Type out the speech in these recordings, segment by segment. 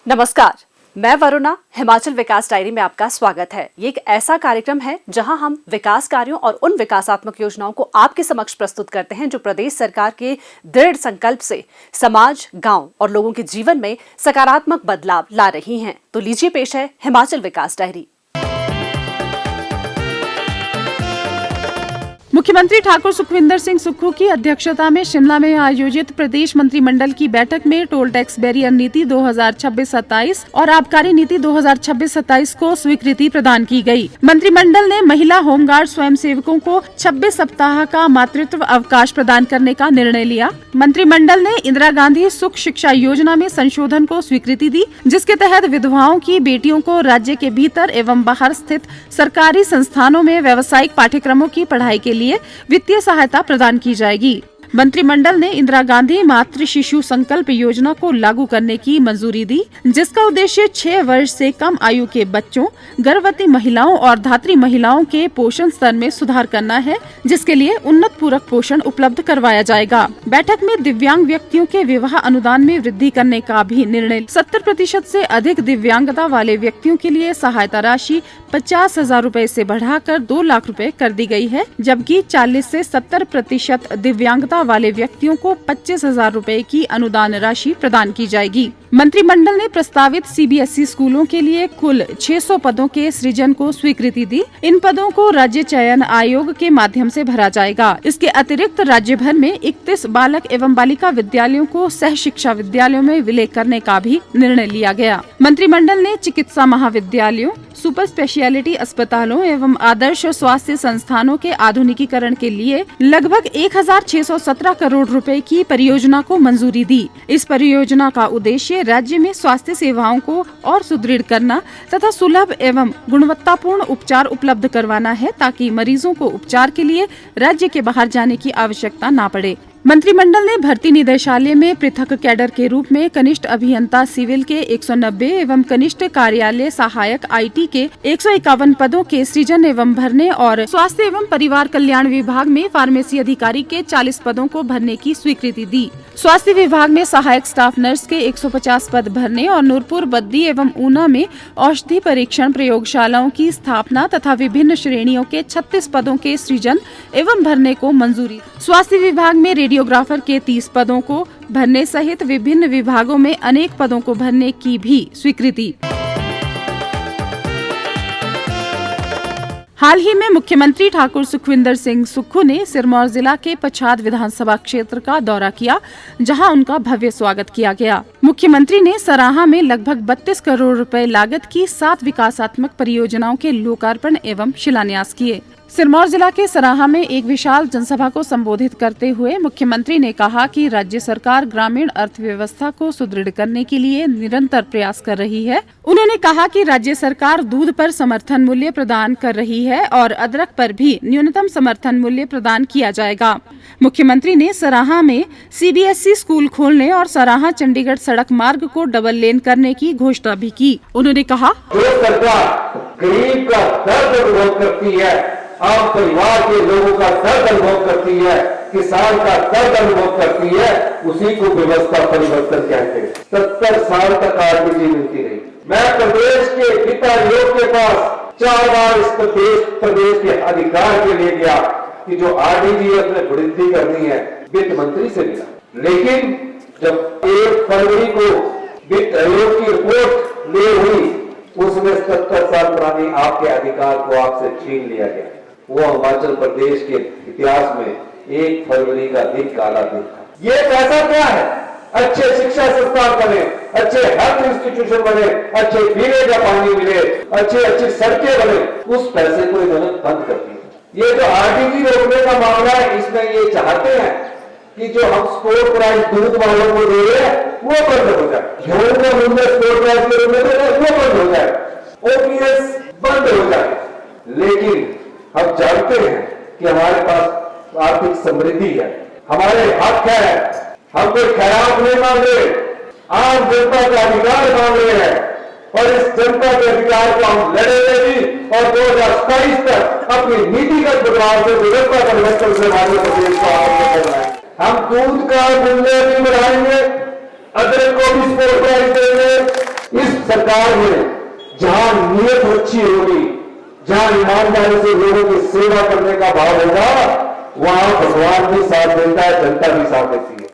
नमस्कार, मैं वरुणा। हिमाचल विकास डायरी में आपका स्वागत है। ये एक ऐसा कार्यक्रम है जहां हम विकास कार्यों और उन विकासात्मक योजनाओं को आपके समक्ष प्रस्तुत करते हैं जो प्रदेश सरकार के दृढ़ संकल्प से समाज, गांव और लोगों के जीवन में सकारात्मक बदलाव ला रही हैं। तो लीजिए पेश है हिमाचल विकास डायरी। मुख्यमंत्री ठाकुर सुखविंदर सिंह सुक्खू की अध्यक्षता में शिमला में आयोजित प्रदेश मंत्रिमंडल की बैठक में टोल टैक्स बैरियर नीति 2026-27 और आबकारी नीति 2026-27 को स्वीकृति प्रदान की गई। मंत्रिमंडल ने महिला होमगार्ड स्वयंसेवकों को 26 सप्ताह का मातृत्व अवकाश प्रदान करने का निर्णय लिया। मंत्रिमंडल ने इंदिरा गांधी सुख शिक्षा योजना में संशोधन को स्वीकृति दी, जिसके तहत विधवाओं की बेटियों को राज्य के भीतर एवं बाहर स्थित सरकारी संस्थानों में व्यावसायिक पाठ्यक्रमों की पढ़ाई के लिए वित्तीय सहायता प्रदान की जाएगी। मंत्रिमंडल ने इंदिरा गांधी मातृ शिशु संकल्प योजना को लागू करने की मंजूरी दी, जिसका उद्देश्य 6 वर्ष से कम आयु के बच्चों, गर्भवती महिलाओं और धात्री महिलाओं के पोषण स्तर में सुधार करना है, जिसके लिए उन्नत पूरक पोषण उपलब्ध करवाया जाएगा। बैठक में दिव्यांग व्यक्तियों के विवाह अनुदान में वृद्धि करने का भी निर्णय। 70% से अधिक दिव्यांगता वाले व्यक्तियों के लिए सहायता राशि 50,000 रूपए से बढ़ाकर 2 लाख रूपए कर दी गई है, जबकि 40 से 70% दिव्यांगता वाले व्यक्तियों को 25,000 रूपए की अनुदान राशि प्रदान की जाएगी। मंत्रिमंडल ने प्रस्तावित सीबीएसई स्कूलों के लिए कुल 600 पदों के सृजन को स्वीकृति दी। इन पदों को राज्य चयन आयोग के माध्यम से भरा जाएगा। इसके अतिरिक्त राज्य भर में 31 बालक एवं बालिका विद्यालयों को सह शिक्षा विद्यालयों में विलय करने का भी निर्णय लिया गया। मंत्रिमंडल ने चिकित्सा महाविद्यालयों, सुपर स्पेशलिटी अस्पतालों एवं आदर्श स्वास्थ्य संस्थानों के आधुनिकीकरण के लिए लगभग 1617 करोड़ रुपए की परियोजना को मंजूरी दी। इस परियोजना का उद्देश्य राज्य में स्वास्थ्य सेवाओं को और सुदृढ़ करना तथा सुलभ एवं गुणवत्तापूर्ण उपचार उपलब्ध करवाना है, ताकि मरीजों को उपचार के लिए राज्य के बाहर जाने की आवश्यकता न पड़े। मंत्रिमंडल ने भर्ती निदेशालय में पृथक कैडर के रूप में कनिष्ठ अभियंता सिविल के 190 एवं कनिष्ठ कार्यालय सहायक आईटी के 151 पदों के सृजन एवं भरने और स्वास्थ्य एवं परिवार कल्याण विभाग में फार्मेसी अधिकारी के 40 पदों को भरने की स्वीकृति दी। स्वास्थ्य विभाग में सहायक स्टाफ नर्स के 150 पद भरने और नूरपुर, बद्दी एवं ऊना में औषधि परीक्षण प्रयोगशालाओं की स्थापना तथा विभिन्न श्रेणियों के 36 पदों के सृजन एवं भरने को मंजूरी। स्वास्थ्य विभाग में रेडियोग्राफर के 30 पदों को भरने सहित विभिन्न विभागों में अनेक पदों को भरने की भी स्वीकृति। हाल ही में मुख्यमंत्री ठाकुर सुखविंदर सिंह सुक्खू ने सिरमौर जिला के पच्छाद विधानसभा क्षेत्र का दौरा किया, जहां उनका भव्य स्वागत किया गया। मुख्यमंत्री ने सराहा में लगभग 32 करोड़ रुपए लागत की 7 विकासात्मक परियोजनाओं के लोकार्पण एवं शिलान्यास किए। सिरमौर जिला के सराहा में एक विशाल जनसभा को संबोधित करते हुए मुख्यमंत्री ने कहा कि राज्य सरकार ग्रामीण अर्थव्यवस्था को सुदृढ़ करने के लिए निरंतर प्रयास कर रही है। उन्होंने कहा कि राज्य सरकार दूध पर समर्थन मूल्य प्रदान कर रही है और अदरक पर भी न्यूनतम समर्थन मूल्य प्रदान किया जाएगा। मुख्यमंत्री ने सराहा में सीबीएसई स्कूल खोलने और सराहा चंडीगढ़ सड़क मार्ग को डबल लेन करने की घोषणा भी की। उन्होंने कहा, जो सरकार गरीब का दर्द अनुभव करती है, आम परिवार के लोगों का दर्द अनुभव करती है, किसान का दर्द अनुभव करती है, उसी को व्यवस्था परिवर्तन कहते हैं। 70 साल तक आरटीजी मिलती रही। मैं प्रदेश के पिता योग के पास 4 बार इस प्रदेश के अधिकार के लिए गया कि जो आरटीजीएस में वृद्धि करनी है, वित्त मंत्री से मिला। लेकिन जब 1 फरवरी को वित्त आयोग की रिपोर्ट ले हुई, उसमें 70 साल पुरानी आपके अधिकार को आपसे छीन लिया गया। वो हिमाचल प्रदेश के इतिहास में 1 फरवरी का दिन काला दिन था। ये पैसा क्या है? अच्छे शिक्षा संस्थान बने, अच्छे हेल्थ इंस्टीट्यूशन बने, अच्छे पीने का पानी मिले, अच्छी सड़कें बने, उस पैसे को इन्होंने बंद कर दिया। ये जो आरटीजी रोकने का मामला है, इसमें ये चाहते हैं कि जो हम स्टोर प्राइस दूध वालों को दे रहे हैं वो बंद हो जाए, गेहूं का मूल्य स्टोर प्राइस के रूप में दे रहे हैं वो बंद हो जाए, ओपीएस बंद हो जाए। लेकिन हम जानते हैं कि हमारे पास आर्थिक समृद्धि है, हमारे हक है, हम कोई खैरात नहीं मांग रहे, आम जनता का अधिकार मांग रहे हैं और इस जनता के अधिकार को हम लड़ेंगे भी और 2027 तक अपनी नीतिगत बदलाव से व्यवस्था परिवर्तन से हमारे प्रदेश को आगे बढ़ना है। हम दूध का मूल्य भी बढ़ाएंगे, अदरक को भी स्टोर प्राइस देंगे, इस सरकार में जहां नीयत अच्छी होगी, जहां ईमानदारी से लोगों की सेवा करने का भाव होगा, वहां भगवान भी साथ देता है, जनता भी साथ देती है।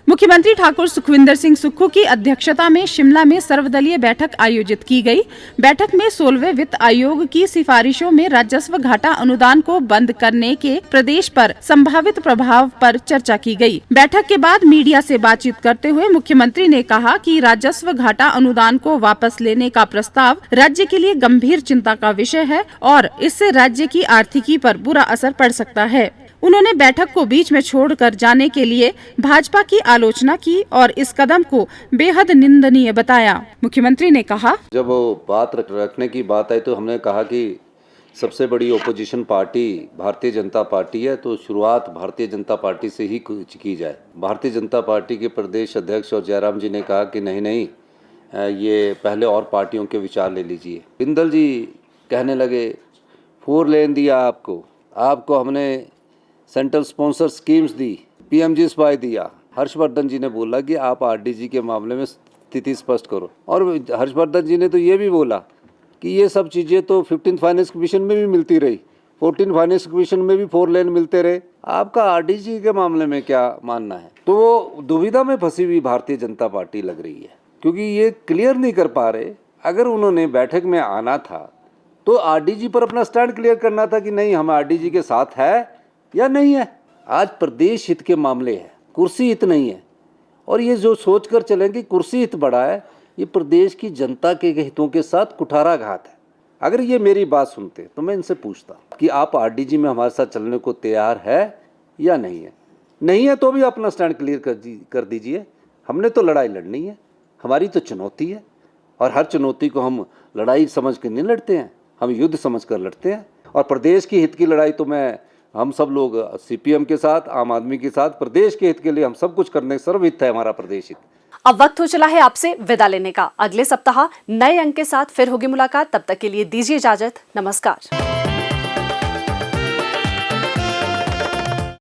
मुख्यमंत्री ठाकुर सुखविंदर सिंह सुक्खू की अध्यक्षता में शिमला में सर्वदलीय बैठक आयोजित की गई। बैठक में 16वें वित्त आयोग की सिफारिशों में राजस्व घाटा अनुदान को बंद करने के प्रदेश पर संभावित प्रभाव पर चर्चा की गई। बैठक के बाद मीडिया से बातचीत करते हुए मुख्यमंत्री ने कहा कि राजस्व घाटा अनुदान को वापस लेने का प्रस्ताव राज्य के लिए गंभीर चिंता का विषय है और इससे राज्य की आर्थिकी पर बुरा असर पड़ सकता है। उन्होंने बैठक को बीच में छोड़कर जाने के लिए भाजपा की आलोचना की और इस कदम को बेहद निंदनीय बताया। मुख्यमंत्री ने कहा, जब वो बात रखने की बात आई तो हमने कहा कि सबसे बड़ी opposition party Bharatiya Janata party है, तो शुरुआत भारतीय जनता पार्टी से ही की जाए। भारतीय जनता पार्टी के प्रदेश अध्यक्ष और जयराम जी ने कहा कि नहीं, ये पहले और पार्टियों के विचार ले लीजिए। बिंदल जी कहने लगे 4 लेन दिया आपको हमने सेंट्रल स्पॉन्सर स्कीम्स दी, PMGSY दिया। हर्षवर्धन जी ने बोला कि आप RDG के मामले में स्थिति स्पष्ट करो, और हर्षवर्धन जी ने तो ये भी बोला कि ये सब चीज़ें तो 15th फाइनेंस कमीशन में भी मिलती रही, 14th फाइनेंस कमीशन में भी 4 लेन मिलते रहे, आपका RDG के मामले में क्या मानना है? तो वो दुविधा में फंसी हुई भारतीय जनता पार्टी लग रही है, क्योंकि ये क्लियर नहीं कर पा रहे। अगर उन्होंने बैठक में आना था तो RDG पर अपना स्टैंड क्लियर करना था कि नहीं, हम RDG के साथ है या नहीं है। आज प्रदेश हित के मामले हैं, कुर्सी हित नहीं है, और ये जो सोचकर चलेंगे कुर्सी हित बड़ा है, ये प्रदेश की जनता के हितों के साथ कुठाराघात है। अगर ये मेरी बात सुनते तो मैं इनसे पूछता कि आप RDG में हमारे साथ चलने को तैयार है या नहीं है। नहीं है तो भी अपना स्टैंड क्लियर कर दीजिए। हमने तो लड़ाई लड़नी है, हमारी तो चुनौती है, और हर चुनौती को हम लड़ाई समझ कर नहीं लड़ते हैं, हम युद्ध समझ कर लड़ते हैं। और प्रदेश की हित की लड़ाई तो हम सब लोग CPM के साथ, आम आदमी के साथ, प्रदेश के हित के लिए हम सब कुछ करने सर्वहित है हमारा प्रदेश हित। अब वक्त हो चला है आपसे विदा लेने का। अगले सप्ताह नए अंक के साथ फिर होगी मुलाकात। तब तक के लिए दीजिए इजाजत। नमस्कार।